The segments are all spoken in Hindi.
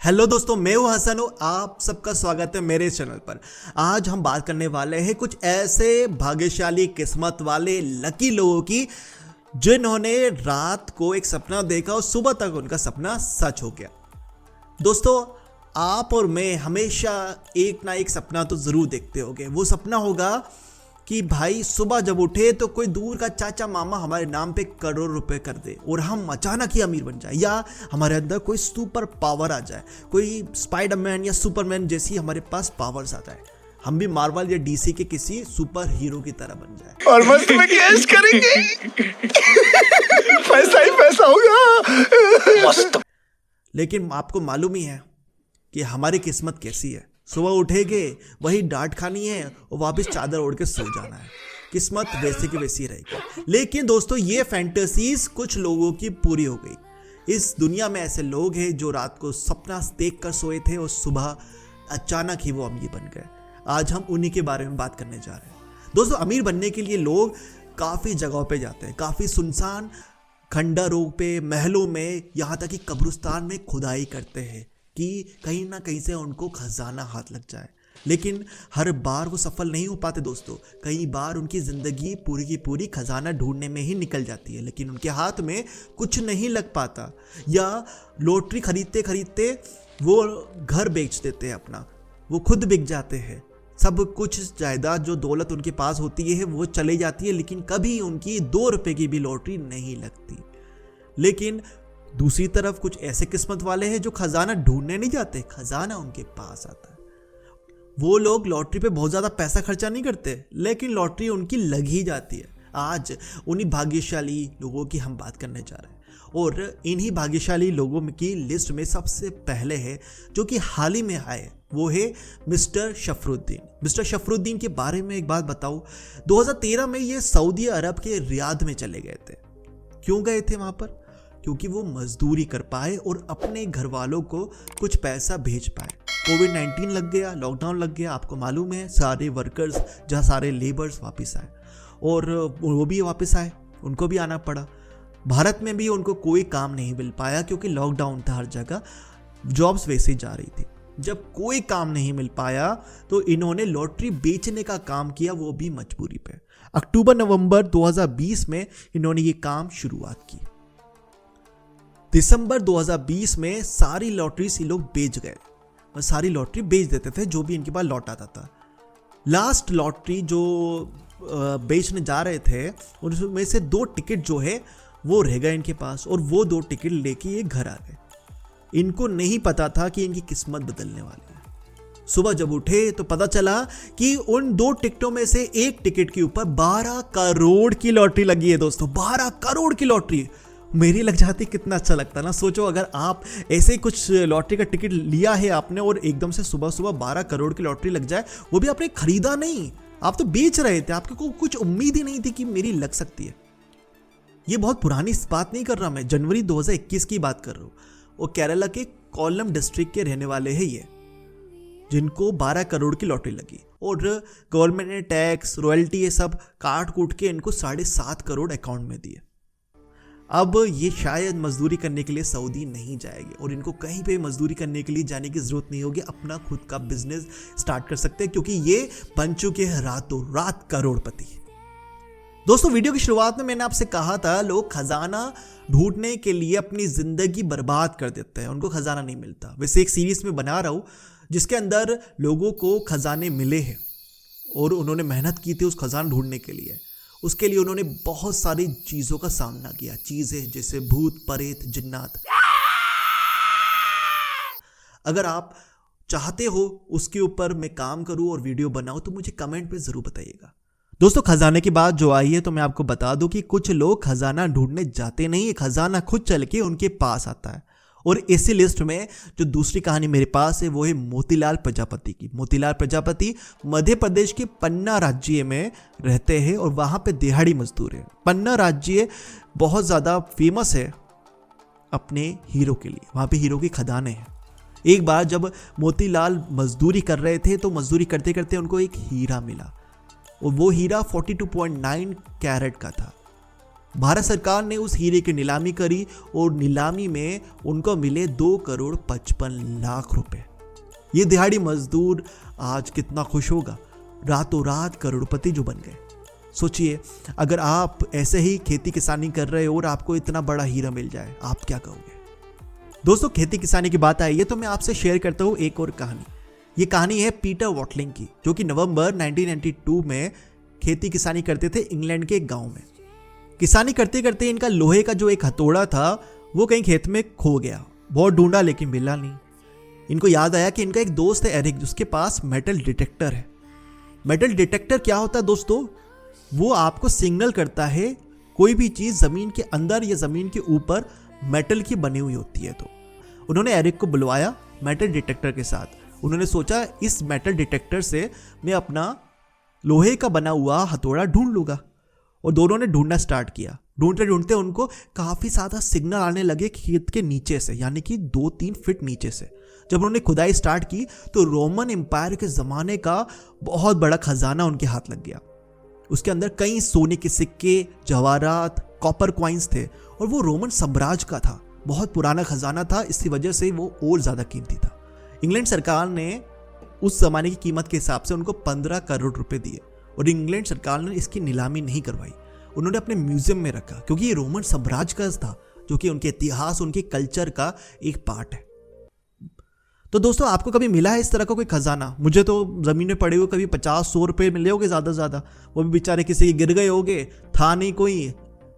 हेलो दोस्तों, मैं हूं हसन हूं। आप सबका स्वागत है मेरे चैनल पर। आज हम बात करने वाले हैं कुछ ऐसे भाग्यशाली किस्मत वाले लकी लोगों की जिन्होंने रात को एक सपना देखा और सुबह तक उनका सपना सच हो गया। दोस्तों, आप और मैं हमेशा एक ना एक सपना तो ज़रूर देखते होंगे। वो सपना होगा कि भाई सुबह जब उठे तो कोई दूर का चाचा मामा हमारे नाम पे करोड़ रुपए कर दे और हम अचानक ही अमीर बन जाए, या हमारे अंदर कोई सुपर पावर आ जाए, कोई स्पाइडरमैन या सुपरमैन जैसी हमारे पास पावर्स आ जाए, हम भी मार्वल या डीसी के किसी सुपर हीरो की तरह बन जाए और मस्त में कैश करेंगे। पैसा ही पैसा होगा मस्त। लेकिन आपको मालूम ही है कि हमारी किस्मत कैसी है। सुबह उठेंगे, वही डांट खानी है और वापस चादर ओढ़ के सो जाना है। किस्मत वैसे की वैसी रहेगी। लेकिन दोस्तों, ये फैंटेसीज कुछ लोगों की पूरी हो गई। इस दुनिया में ऐसे लोग हैं जो रात को सपना देख कर सोए थे और सुबह अचानक ही वो अमीर बन गए। आज हम उन्हीं के बारे में बात करने जा रहे हैं। दोस्तों, अमीर बनने के लिए लोग काफ़ी जगहों पे जाते हैं, काफ़ी सुनसान खंडरों पे, महलों में, यहाँ तक कि कब्रिस्तान में खुदाई करते हैं कि कहीं ना कहीं से उनको खजाना हाथ लग जाए। लेकिन हर बार वो सफल नहीं हो पाते दोस्तों। कई बार उनकी ज़िंदगी पूरी की पूरी खजाना ढूंढने में ही निकल जाती है, लेकिन उनके हाथ में कुछ नहीं लग पाता, या लॉटरी खरीदते खरीदते वो घर बेच देते हैं अपना, वो खुद बिक जाते हैं। सब कुछ जायदाद जो दौलत उनके पास होती है वो चली जाती है, लेकिन कभी उनकी 2 रुपए की भी लॉटरी नहीं लगती। लेकिन दूसरी तरफ कुछ ऐसे किस्मत वाले हैं जो खजाना ढूंढने नहीं जाते, खजाना उनके पास आता है। वो लोग लॉटरी पे बहुत ज़्यादा पैसा खर्चा नहीं करते, लेकिन लॉटरी उनकी लग ही जाती है। आज उन्हीं भाग्यशाली लोगों की हम बात करने जा रहे हैं, और इन्हीं भाग्यशाली लोगों की लिस्ट में सबसे पहले है जो कि हाल ही में आए, वो है मिस्टर शफरुद्दीन। मिस्टर शफरुद्दीन के बारे में एक बात बताऊँ, 2013 में ये सऊदी अरब के रियाद में चले गए थे। क्यों गए थे वहाँ पर? क्योंकि वो मजदूरी कर पाए और अपने घर वालों को कुछ पैसा भेज पाए। कोविड-19 लग गया, लॉकडाउन लग गया, आपको मालूम है, सारे वर्कर्स, जहाँ सारे लेबर्स वापस आए, और वो भी वापस आए, उनको भी आना पड़ा। भारत में भी उनको कोई काम नहीं मिल पाया क्योंकि लॉकडाउन था, हर जगह जॉब्स वैसे ही जा रही थी। जब कोई काम नहीं मिल पाया तो इन्होंने लॉटरी बेचने का काम किया, वो भी मजबूरी पे। अक्टूबर-नवंबर 2020 में इन्होंने ये काम शुरुआत की। दिसंबर 2020 में सारी लॉटरीज ये लोग बेच गए, और सारी लॉटरी बेच देते थे जो भी इनके पास लौट आता था। लास्ट लॉटरी जो बेचने जा रहे थे उनमें से 2 टिकट जो है वो रह गए इनके पास, और वो 2 टिकट लेके ये घर आ गए। इनको नहीं पता था कि इनकी किस्मत बदलने वाली है। सुबह जब उठे तो पता चला कि उन 2 टिकटों में से एक टिकट के ऊपर 12 करोड़ की लॉटरी लगी है। दोस्तों, 12 करोड़ की लॉटरी मेरी लग जाती, कितना अच्छा लगता ना। सोचो, अगर आप ऐसे ही कुछ लॉटरी का टिकट लिया है आपने और एकदम से सुबह सुबह 12 करोड़ की लॉटरी लग जाए, वो भी आपने खरीदा नहीं, आप तो बेच रहे थे, आपको कुछ उम्मीद ही नहीं थी कि मेरी लग सकती है। ये बहुत पुरानी बात नहीं कर रहा मैं, जनवरी 2021 की बात कर रहा हूँ। वो केरला के कोल्लम डिस्ट्रिक्ट के रहने वाले हैं ये, जिनको 12 करोड़ की लॉटरी लगी, और गवर्नमेंट ने टैक्स, रॉयल्टी, ये सब काट कूट के इनको 7.5 करोड़ अकाउंट में दिए। अब ये शायद मजदूरी करने के लिए सऊदी नहीं जाएंगे, और इनको कहीं पे मजदूरी करने के लिए जाने की ज़रूरत नहीं होगी, अपना खुद का बिजनेस स्टार्ट कर सकते हैं, क्योंकि ये बन चुके हैं रातों रात करोड़पति। दोस्तों, वीडियो की शुरुआत में मैंने आपसे कहा था, लोग खजाना ढूंढने के लिए अपनी ज़िंदगी बर्बाद कर देते हैं, उनको खजाना नहीं मिलता। वैसे एक सीरीज़ में बना रहा हूँ जिसके अंदर लोगों को खजाने मिले हैं और उन्होंने मेहनत की थी उस खजाना ढूंढने के लिए। उसके लिए उन्होंने बहुत सारी चीज़ों का सामना किया, चीज़ें जैसे भूत, प्रेत, जिन्नात। अगर आप चाहते हो उसके ऊपर मैं काम करूं और वीडियो बनाऊं तो मुझे कमेंट पे ज़रूर बताइएगा। दोस्तों, खजाने की बात जो आई है तो मैं आपको बता दूं कि कुछ लोग खजाना ढूंढने जाते नहीं है, खजाना खुद चल के उनके पास आता है। और इसी लिस्ट में जो दूसरी कहानी मेरे पास है वो है मोतीलाल प्रजापति की। मोतीलाल प्रजापति मध्य प्रदेश के पन्ना राज्य में रहते हैं और वहाँ पे दिहाड़ी मजदूर है। पन्ना राज्य बहुत ज़्यादा फेमस है अपने हीरो के लिए, वहाँ पे हीरो की खदानें हैं। एक बार जब मोतीलाल मजदूरी कर रहे थे तो मजदूरी करते करते उनको एक हीरा मिला, और वो हीरा 42.9 कैरेट का था। भारत सरकार ने उस हीरे की नीलामी करी और नीलामी में उनको मिले 2,55,00,000 रुपए। ये दिहाड़ी मजदूर आज कितना खुश होगा, रातों रात करोड़पति जो बन गए। सोचिए अगर आप ऐसे ही खेती किसानी कर रहे हो और आपको इतना बड़ा हीरा मिल जाए, आप क्या कहोगे। दोस्तों खेती किसानी की बात आई है तो मैं आपसे शेयर करता हूँ एक और कहानी। ये कहानी है पीटर वॉटलिंग की, जो कि नवंबर 1992 में खेती किसानी करते थे इंग्लैंड के एक गांव में। किसानी करते करते इनका लोहे का जो एक हथौड़ा था वो कहीं खेत में खो गया। बहुत ढूंढा लेकिन मिला नहीं। इनको याद आया कि इनका एक दोस्त है एरिक, जिसके पास मेटल डिटेक्टर है। मेटल डिटेक्टर क्या होता है दोस्तों, वो आपको सिग्नल करता है कोई भी चीज़ ज़मीन के अंदर या ज़मीन के ऊपर मेटल की बनी हुई होती है। तो उन्होंने एरिक को बुलवाया मेटल डिटेक्टर के साथ। उन्होंने सोचा इस मेटल डिटेक्टर से मैं अपना लोहे का बना हुआ हथौड़ा ढूंढ लूँगा। और दोनों ने ढूंढना स्टार्ट किया। ढूंढते ढूंढते उनको काफ़ी ज़्यादा सिग्नल आने लगे खेत के नीचे से, यानी कि 2-3 फीट नीचे से। जब उन्होंने खुदाई स्टार्ट की तो रोमन एम्पायर के ज़माने का बहुत बड़ा खजाना उनके हाथ लग गया। उसके अंदर कई सोने के सिक्के, जवाहरात, कॉपर कॉइन्स थे और वो रोमन साम्राज्य का था। बहुत पुराना खजाना था, इसी वजह से वो और ज़्यादा कीमती था। इंग्लैंड सरकार ने उस जमाने की कीमत के हिसाब से उनको 15 करोड़ रुपए दिए और इंग्लैंड सरकार ने इसकी नीलामी नहीं करवाई। उन्होंने अपने म्यूजियम में रखा, क्योंकि ये रोमन साम्राज्य का था, जो कि उनके इतिहास, उनके कल्चर का एक पार्ट है। तो दोस्तों आपको कभी मिला है इस तरह का कोई खजाना? मुझे तो ज़मीन में पड़े हुए कभी 50-100 रुपये मिले होंगे ज़्यादा से ज़्यादा, वो भी बेचारे किसी के गिर गए होंगे, था नहीं कोई,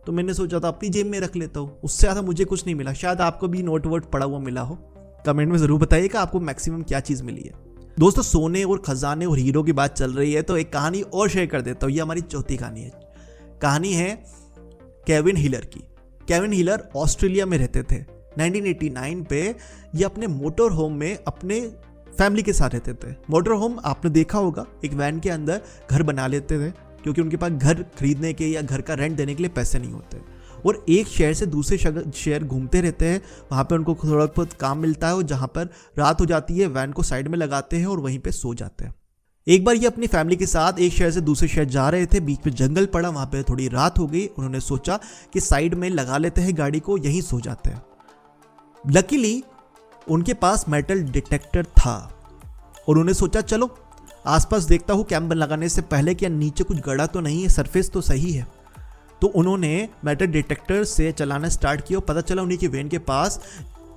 तो मैंने सोचा था अपनी जेब में रख लेता हूँ। उससे ज़्यादा मुझे कुछ नहीं मिला। शायद आपको भी नोट वोट पड़ा हुआ मिला हो। कमेंट में ज़रूर बताइएगा आपको मैक्सिमम क्या चीज़ मिली है। दोस्तों सोने और खजाने और हीरो की बात चल रही है तो एक कहानी और शेयर कर देता हूँ। ये हमारी चौथी कहानी है। कहानी है केविन हिलर की। केविन हिलर ऑस्ट्रेलिया में रहते थे। 1989 पे ये अपने मोटर होम में अपने फैमिली के साथ रहते थे। मोटर होम आपने देखा होगा, एक वैन के अंदर घर बना लेते थे, क्योंकि उनके पास घर खरीदने के या घर का रेंट देने के लिए पैसे नहीं होते। और एक शहर से दूसरे शहर घूमते रहते हैं। वहाँ पे उनको थोड़ा बहुत काम मिलता है और जहाँ पर रात हो जाती है वैन को साइड में लगाते हैं और वहीं पे सो जाते हैं। एक बार ये अपनी फैमिली के साथ एक शहर से दूसरे शहर जा रहे थे। बीच में जंगल पड़ा, वहाँ पे थोड़ी रात हो गई। उन्होंने सोचा कि साइड में लगा लेते हैं गाड़ी को, यहीं सो जाते हैं। लकीली उनके पास मेटल डिटेक्टर था और उन्होंने सोचा चलो आसपास देखता हूँ कैंप लगाने से पहले कि नीचे कुछ गड़ा तो नहीं है, सरफेस तो सही है। तो उन्होंने मेटल डिटेक्टर से चलाना स्टार्ट किया और पता चला उन्हीं की वैन के पास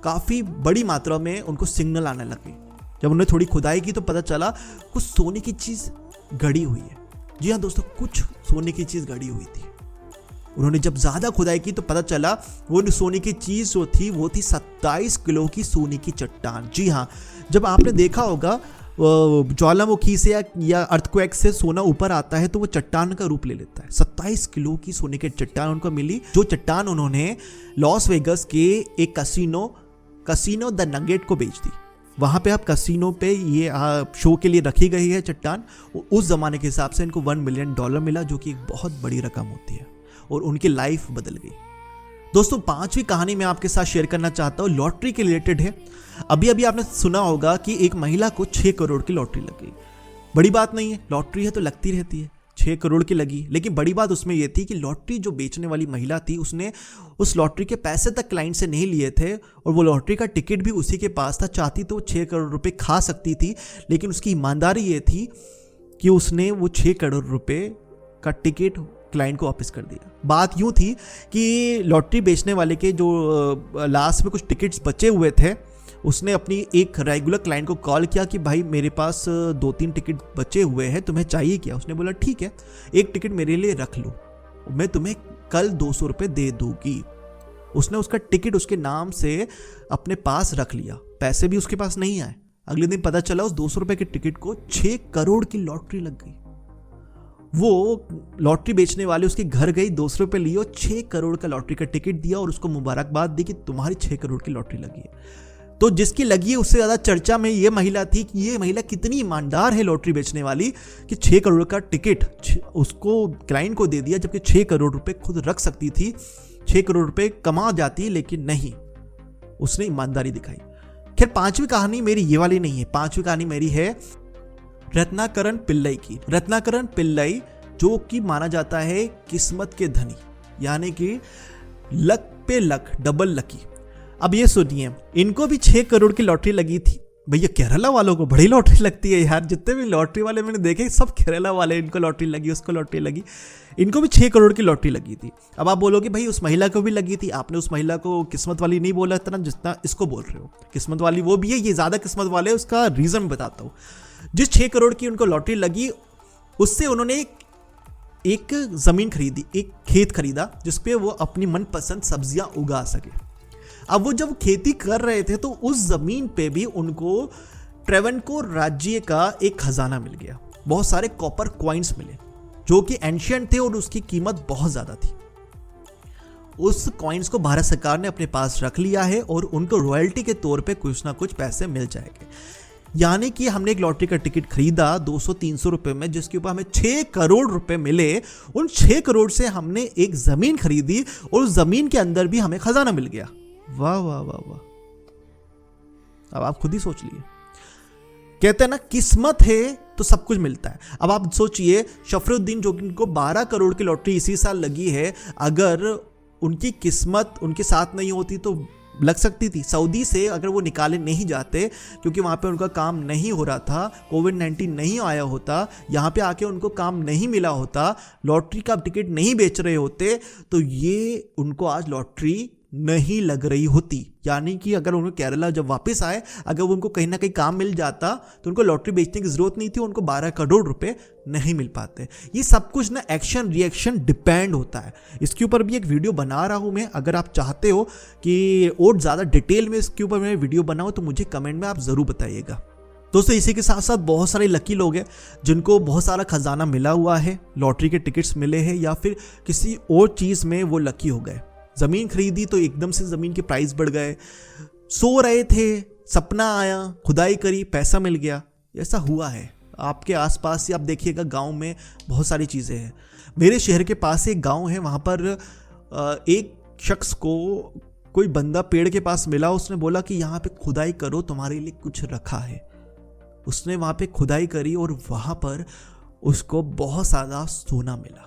काफ़ी बड़ी मात्रा में उनको सिग्नल आने लगे। जब उन्होंने थोड़ी खुदाई की तो पता चला कुछ सोने की चीज़ गड़ी हुई है। जी हाँ दोस्तों, कुछ सोने की चीज़ गड़ी हुई थी। उन्होंने जब ज़्यादा खुदाई की तो पता चला वो सोने की चीज़ जो थी वो थी 27 किलो की सोने की चट्टान। जी हाँ, जब आपने देखा होगा ज्वालामुखी से या अर्थक्वेक से सोना ऊपर आता है तो वो चट्टान का रूप ले लेता है। 27 किलो की सोने की चट्टान उनको मिली, जो चट्टान उन्होंने लॉस वेगस के एक कसिनो द नगेट को बेच दी। वहाँ पे आप कसिनो पे ये शो के लिए रखी गई है चट्टान। उस ज़माने के हिसाब से इनको $1 मिलियन मिला, जो कि एक बहुत बड़ी रकम होती है और उनकी लाइफ बदल गई। दोस्तों 5वीं कहानी मैं आपके साथ शेयर करना चाहता हूँ, लॉटरी के रिलेटेड है। अभी आपने सुना होगा कि एक महिला को 6 करोड़ की लॉटरी लग गई। बड़ी बात नहीं है, लॉटरी है तो लगती रहती है। 6 करोड़ की लगी, लेकिन बड़ी बात उसमें यह थी कि लॉटरी जो बेचने वाली महिला थी उसने उस लॉटरी के पैसे तक क्लाइंट से नहीं लिए थे और वो लॉटरी का टिकट भी उसी के पास था। चाहती तो 6 करोड़ रुपए खा सकती थी, लेकिन उसकी ईमानदारी ये थी कि उसने वो 6 करोड़ रुपए का टिकट क्लाइंट को वापस कर दिया। बात यूँ थी कि लॉटरी बेचने वाले के जो लास्ट में कुछ टिकट्स बचे हुए थे, उसने अपनी एक रेगुलर क्लाइंट को कॉल किया कि भाई मेरे पास 2-3 टिकट बचे हुए हैं, तुम्हें चाहिए क्या? उसने बोला ठीक है, एक टिकट मेरे लिए रख लो, मैं तुम्हें कल 200 रुपये दे दूंगी। उसने उसका टिकट उसके नाम से अपने पास रख लिया, पैसे भी उसके पास नहीं आए। अगले दिन पता चला उस 200 रुपये के टिकट को 6 करोड़ की लॉटरी लग गई। वो लॉटरी बेचने वाले उसके घर गई, 200 रुपये लिए और 6 करोड़ का लॉटरी का टिकट दिया और उसको मुबारकबाद दी कि तुम्हारी 6 करोड़ की लॉटरी लगी है। तो जिसकी लगी है उससे ज़्यादा चर्चा में ये महिला थी कि ये महिला कितनी ईमानदार है लॉटरी बेचने वाली कि 6 करोड़ का टिकट उसको क्लाइंट को दे दिया, जबकि 6 करोड़ रुपए खुद रख सकती थी, 6 करोड़ रुपए कमा जाती, लेकिन नहीं, उसने ईमानदारी दिखाई। खैर 5वीं कहानी मेरी ये वाली नहीं है। 5वीं कहानी मेरी है रत्नाकरन पिल्लई की। रत्नाकरन पिल्लई जो कि माना जाता है किस्मत के धनी। यानी कि लक पे लक, डबल लकी। अब ये सुनिए, इनको भी 6 करोड़ की लॉटरी लगी थी। भैया केरला वालों को बड़ी लॉटरी लगती है यार, जितने भी लॉटरी वाले मैंने देखे सब केरला वाले, इनको लॉटरी लगी, उसको लॉटरी लगी। इनको भी 6 करोड़ की लॉटरी लगी थी। अब आप बोलोगे भाई उस महिला को भी लगी थी, आपने उस महिला को किस्मत वाली नहीं बोला इतना जितना इसको बोल रहे हो। किस्मत वाली वो भी है, ये ज़्यादा किस्मत वाले, उसका रीज़न बताता हूँ। जिस 6 करोड़ की उनको लॉटरी लगी, उससे उन्होंने एक ज़मीन खरीदी, एक खेत खरीदा जिसपे वो अपनी मनपसंद सब्जियां उगा सके। अब वो जब खेती कर रहे थे तो उस ज़मीन पे भी उनको ट्रेवनकोर राज्य का एक खजाना मिल गया। बहुत सारे कॉपर कॉइन्स मिले जो कि एंशियंट थे और उसकी कीमत बहुत ज़्यादा थी। उस कॉइन्स को भारत सरकार ने अपने पास रख लिया है और उनको रॉयल्टी के तौर पे कुछ ना कुछ पैसे मिल जाएंगे। यानी कि हमने एक लॉटरी का टिकट खरीदा 200-300 रुपए में, जिसके ऊपर हमें 6 करोड़ रुपए मिले। उन 6 करोड़ से हमने एक ज़मीन खरीदी और उस ज़मीन के अंदर भी हमें खजाना मिल गया। वाह वाह वाह वाह। अब आप खुद ही सोच लिए, कहते हैं ना किस्मत है तो सब कुछ मिलता है। अब आप सोचिए शफरुद्दीन जो कि उनको 12 करोड़ की लॉटरी इसी साल लगी है, अगर उनकी किस्मत उनके साथ नहीं होती तो लग सकती थी। सऊदी से अगर वो निकाले नहीं जाते क्योंकि वहाँ पे उनका काम नहीं हो रहा था, कोविड-19 नहीं आया होता, यहाँ पे आके उनको काम नहीं मिला होता, लॉटरी का टिकट नहीं बेच रहे होते, तो ये उनको आज लॉटरी नहीं लग रही होती। यानी कि अगर उनको केरला जब वापस आए, अगर वो उनको कहीं ना कहीं काम मिल जाता तो उनको लॉटरी बेचने की जरूरत नहीं थी, उनको 12 करोड़ रुपए नहीं मिल पाते। ये सब कुछ ना एक्शन रिएक्शन डिपेंड होता है। इसके ऊपर भी एक वीडियो बना रहा हूँ मैं, अगर आप चाहते हो कि और ज़्यादा डिटेल में इसके ऊपर मैं वीडियो बनाऊँ तो मुझे कमेंट में आप ज़रूर बताइएगा। दोस्तों इसी के साथ साथ बहुत सारे लकी लोग हैं जिनको बहुत सारा खजाना मिला हुआ है, लॉटरी के टिकट्स मिले हैं या फिर किसी और चीज़ में वो लकी हो गए। ज़मीन खरीदी तो एकदम से ज़मीन के प्राइस बढ़ गए, सो रहे थे सपना आया, खुदाई करी पैसा मिल गया, ऐसा हुआ है। आपके आसपास ही आप देखिएगा, गांव में बहुत सारी चीज़ें हैं। मेरे शहर के पास एक गांव है, वहाँ पर एक शख्स को कोई बंदा पेड़ के पास मिला, उसने बोला कि यहाँ पे खुदाई करो तुम्हारे लिए कुछ रखा है। उसने वहाँ पे खुदाई करी और वहाँ पर उसको बहुत ज़्यादा सोना मिला।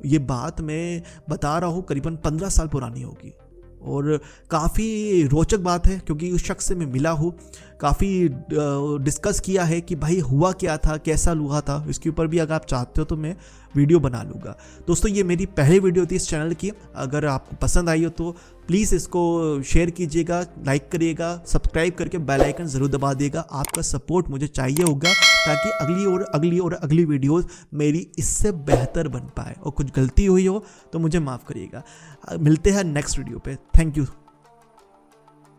ये बात मैं बता रहा हूँ करीबन 15 साल पुरानी होगी और काफ़ी रोचक बात है क्योंकि उस शख्स से मैं मिला हूँ, काफ़ी डिस्कस किया है कि भाई हुआ क्या था, कैसा हुआ था। इसके ऊपर भी अगर आप चाहते हो तो मैं वीडियो बना लूँगा। दोस्तों ये मेरी पहली वीडियो थी इस चैनल की, अगर आपको पसंद आई हो तो प्लीज़ इसको शेयर कीजिएगा, लाइक करिएगा, सब्सक्राइब करके बेल आइकन ज़रूर दबा दिएगा। आपका सपोर्ट मुझे चाहिए होगा ताकि अगली वीडियोस मेरी इससे बेहतर बन पाए, और कुछ गलती हुई हो तो मुझे माफ़ करिएगा। मिलते हैं नेक्स्ट वीडियो पे। Thank you.